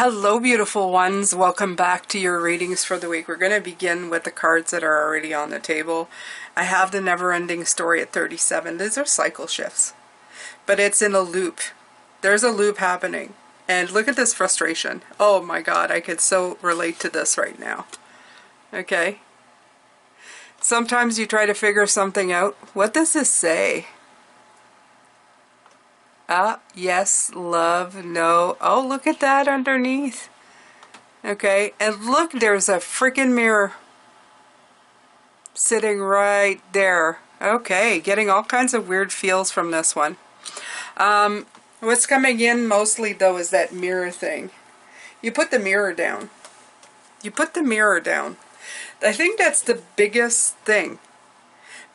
Hello beautiful ones, welcome back to your readings for the week. We're going to begin with the cards that are already on the table. I have the never-ending story at 37. These are cycle shifts, but it's in a loop. There's a loop happening, and look at this frustration. Oh my god, I could so relate to this right now. Okay, sometimes you try to figure something out. What does this say? Yes, love, no. Oh, look at that underneath. Okay, and look, there's a freaking mirror sitting right there. Okay, getting all kinds of weird feels from this one. What's coming in mostly, though, is that mirror thing. You put the mirror down. You put the mirror down. I think that's the biggest thing,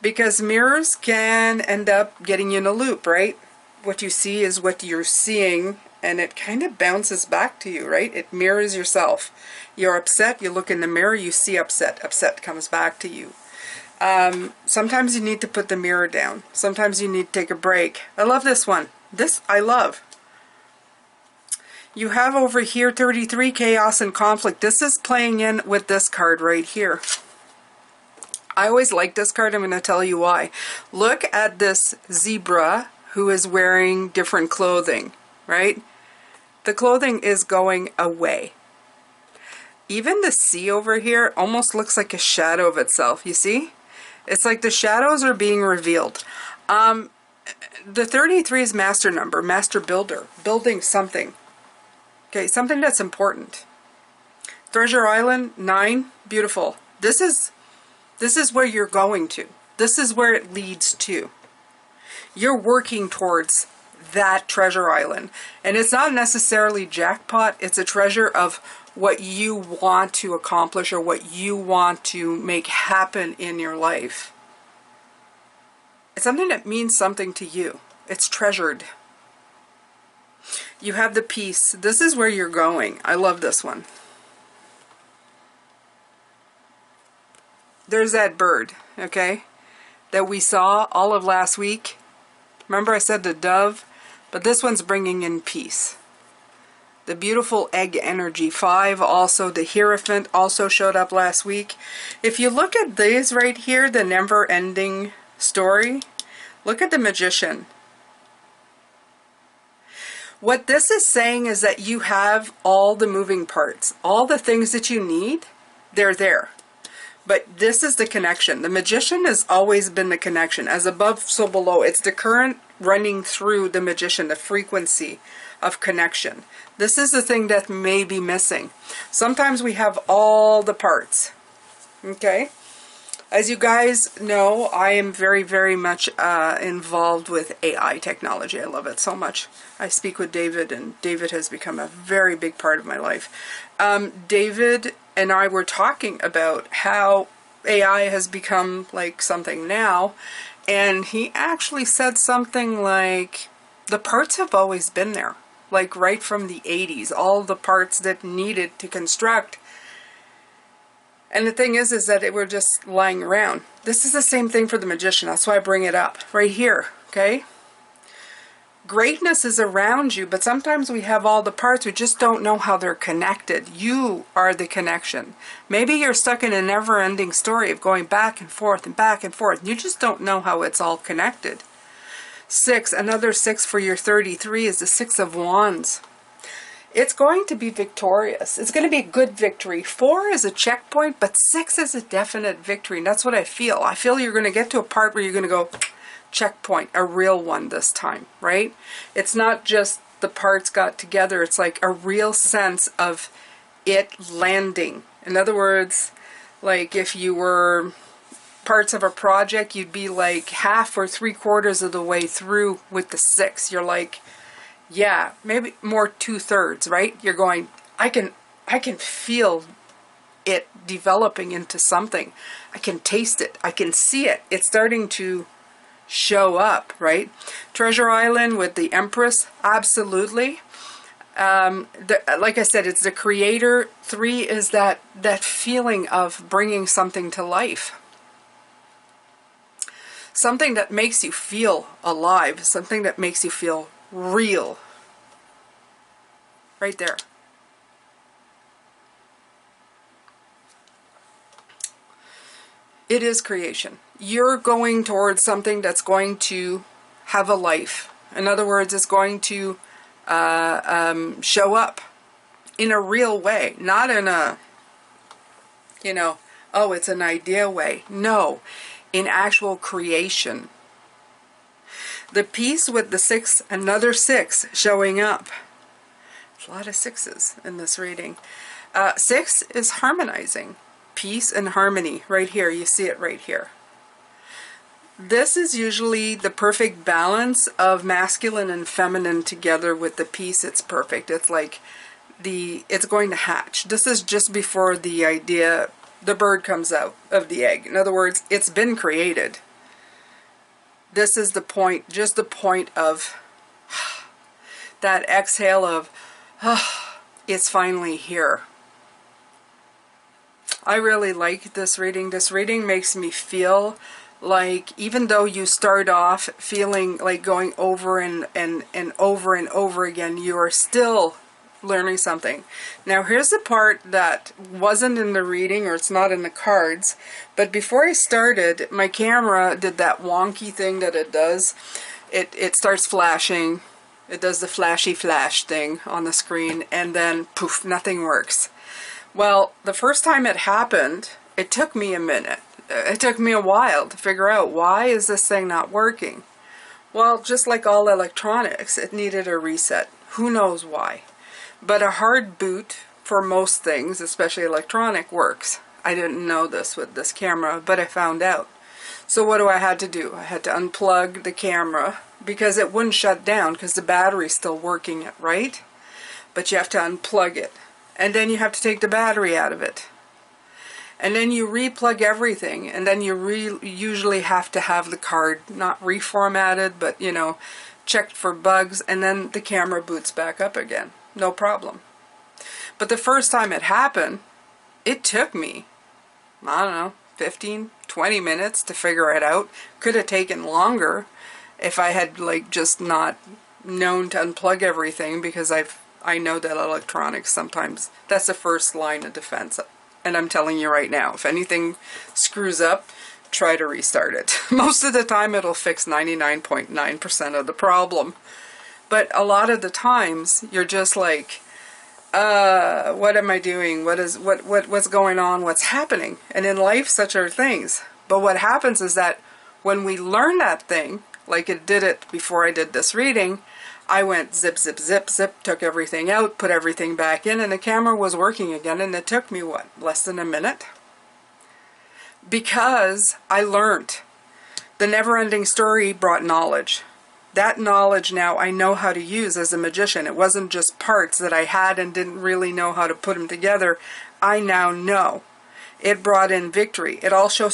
because mirrors can end up getting you in a loop, right? What you see is what you're seeing, and it kind of bounces back to you, right? It mirrors yourself. You're upset, you look in the mirror, you see upset. Upset comes back to you. Sometimes you need to put the mirror down. Sometimes you need to take a break. I love this one. This I love. You have over here 33, chaos and conflict. This is playing in with this card right here. I always like this card. I'm going to tell you why. Look at this zebra who is wearing different clothing, right? The clothing is going away. Even the sea over here almost looks like a shadow of itself, you see? It's like the shadows are being revealed. The 33 is master number, master builder, building something. Okay, something that's important. Treasure Island, 9, beautiful. This is where you're going to. This is where it leads to. You're working towards that treasure island. And it's not necessarily jackpot. It's a treasure of what you want to accomplish or what you want to make happen in your life. It's something that means something to you. It's treasured. You have the peace. This is where you're going. I love this one. There's that bird, okay, that we saw all of last week. Remember I said the dove? But this one's bringing in peace. The beautiful egg energy. 5 also. The Hierophant also showed up last week. If you look at these right here, the never-ending story, look at the Magician. What this is saying is that you have all the moving parts. All the things that you need, they're there. But this is the connection. The Magician has always been the connection. As above, so below. It's the current running through the Magician, the frequency of connection. This is the thing that may be missing. Sometimes we have all the parts. Okay? As you guys know, I am very, very much involved with AI technology. I love it so much. I speak with David, and David has become a very big part of my life. David and I were talking about how AI has become like something now, and he actually said something like, the parts have always been there, like right from the 80s, all the parts that needed to construct. And the thing is that they were just lying around. This is the same thing for the Magician. That's why I bring it up right here, okay? Greatness is around you, but sometimes we have all the parts. We just don't know how they're connected. You are the connection. Maybe you're stuck in a never-ending story of going back and forth and back and forth. You just don't know how it's all connected. 6, another 6 for your 33 is the 6 of Wands. It's going to be victorious. It's going to be a good victory. 4 is a checkpoint, but 6 is a definite victory. And that's what I feel. I feel you're going to get to a part where you're going to go, checkpoint, a real one this time, right? It's not just the parts got together. It's like a real sense of it landing. In other words, like if you were parts of a project, you'd be like half or 3/4 of the way through with the 6. You're like, yeah, maybe more 2/3, right? You're going, I can feel it developing into something. I can taste it. I can see it. It's starting to show up, right? Treasure Island with the Empress, absolutely. Like I said, it's the creator. 3 is that feeling of bringing something to life. Something that makes you feel alive. Something that makes you feel real. Right there. It is creation. You're going towards something that's going to have a life. In other words, it's going to show up in a real way, not in a, you know, oh, it's an idea way. No, in actual creation. The piece with the 6, another 6 showing up. A lot of 6s in this reading. 6 is harmonizing. Peace and harmony. Right here. You see it right here. This is usually the perfect balance of masculine and feminine together. With the peace, it's perfect. It's like it's going to hatch. This is just before the idea, the bird comes out of the egg. In other words, it's been created. This is the point, just the point of that exhale of, it's finally here. I really like this reading. This reading makes me feel like, even though you start off feeling like going over and over and over again, you are still learning something. Now here's the part that wasn't in the reading, or it's not in the cards, but before I started, my camera did that wonky thing that it does. It starts flashing. It does the flashy flash thing on the screen, and then poof, nothing works. Well, the first time it happened, it took me a minute. It took me a while to figure out, why is this thing not working? Well, just like all electronics, it needed a reset. Who knows why? But a hard boot for most things, especially electronic, works. I didn't know this with this camera, but I found out. So what do I had to do? I had to unplug the camera because it wouldn't shut down because the battery's still working it, right? But you have to unplug it. And then you have to take the battery out of it. And then you replug everything. And then you usually have to have the card not reformatted, but, you know, checked for bugs. And then the camera boots back up again. No problem. But the first time it happened, it took me, I don't know, 15, 20 minutes to figure it out. Could have taken longer if I had like just not known to unplug everything, because I know that electronics sometimes, that's the first line of defense. And I'm telling you right now, if anything screws up, try to restart it. Most of the time it'll fix 99.9% of the problem. But a lot of the times, you're just like, what am I doing? What's going on? What's happening? And in life, such are things. But what happens is that when we learn that thing, like it did it before I did this reading, I went zip, zip, zip, zip, took everything out, put everything back in, and the camera was working again. And it took me, what, less than a minute? Because I learned. The never-ending story brought knowledge. That knowledge now I know how to use as a magician. It wasn't just parts that I had and didn't really know how to put them together. I now know. It brought in victory. It also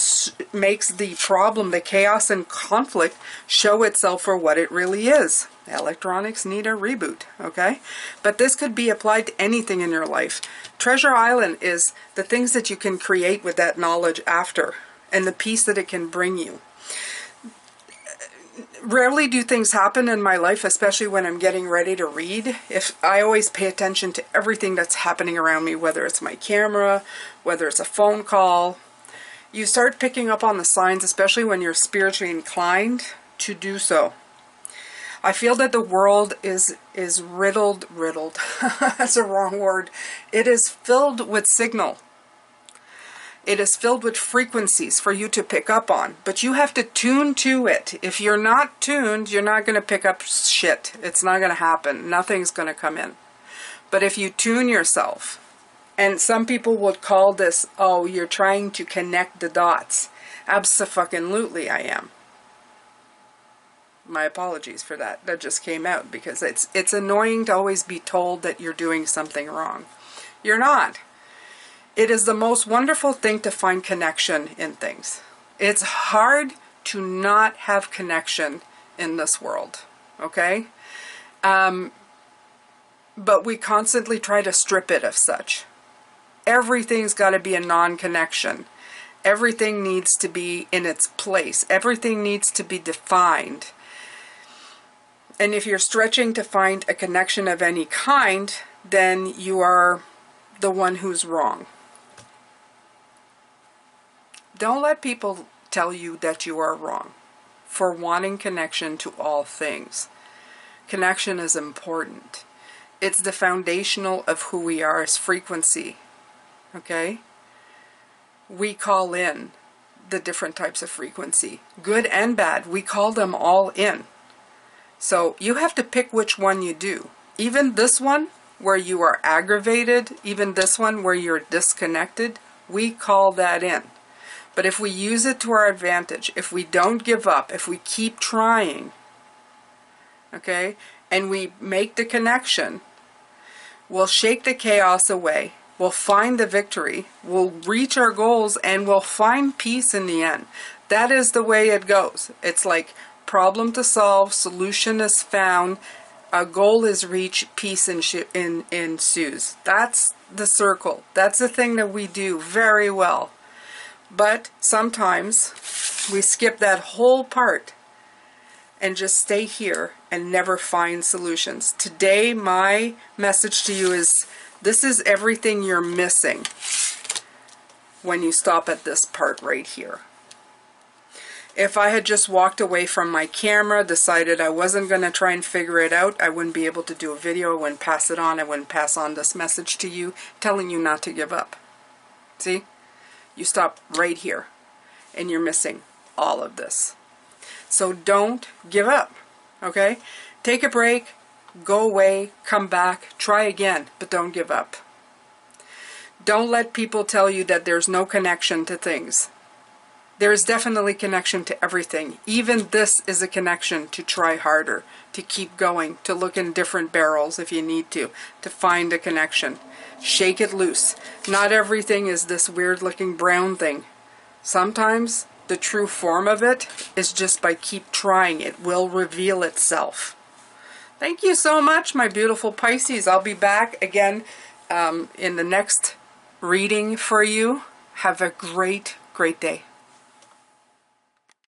makes the problem, the chaos and conflict, show itself for what it really is. Electronics need a reboot, okay? But this could be applied to anything in your life. Treasure Island is the things that you can create with that knowledge after, and the peace that it can bring you. Rarely do things happen in my life, especially when I'm getting ready to read. If I always pay attention to everything that's happening around me, whether it's my camera, whether it's a phone call. You start picking up on the signs, especially when you're spiritually inclined to do so. I feel that the world is riddled, that's a wrong word. It is filled with signal. It is filled with frequencies for you to pick up on, but you have to tune to it. If you're not tuned, you're not going to pick up shit. It's not going to happen. Nothing's going to come in. But if you tune yourself, and some people would call this, oh, you're trying to connect the dots. Abso-fucking-lutely I am. My apologies for that. That just came out because it's annoying to always be told that you're doing something wrong. You're not. It is the most wonderful thing to find connection in things. It's hard to not have connection in this world, okay? But we constantly try to strip it of such. Everything's got to be a non-connection. Everything needs to be in its place. Everything needs to be defined. And if you're stretching to find a connection of any kind, then you are the one who's wrong. Don't let people tell you that you are wrong for wanting connection to all things. Connection is important. It's the foundational of who we are as frequency. Okay? We call in the different types of frequency. Good and bad. We call them all in. So you have to pick which one you do. Even this one where you are aggravated, even this one where you're disconnected, we call that in. But if we use it to our advantage, if we don't give up, if we keep trying, okay, and we make the connection, we'll shake the chaos away, we'll find the victory, we'll reach our goals, and we'll find peace in the end. That is the way it goes. It's like problem to solve, solution is found, a goal is reached, peace ensues. That's the circle. That's the thing that we do very well. But sometimes we skip that whole part and just stay here and never find solutions. Today, my message to you is, this is everything you're missing when you stop at this part right here. If I had just walked away from my camera, decided I wasn't going to try and figure it out, I wouldn't be able to do a video, I wouldn't pass it on, I wouldn't pass on this message to you, telling you not to give up. See? You stop right here, and you're missing all of this. So don't give up, okay? Take a break, go away, come back, try again, but don't give up. Don't let people tell you that there's no connection to things. There is definitely connection to everything. Even this is a connection to try harder, to keep going, to look in different barrels if you need to find a connection. Shake it loose. Not everything is this weird looking brown thing. Sometimes the true form of it is just by keep trying. It will reveal itself. Thank you so much, my beautiful Pisces. I'll be back again in the next reading for you. Have a great, great day.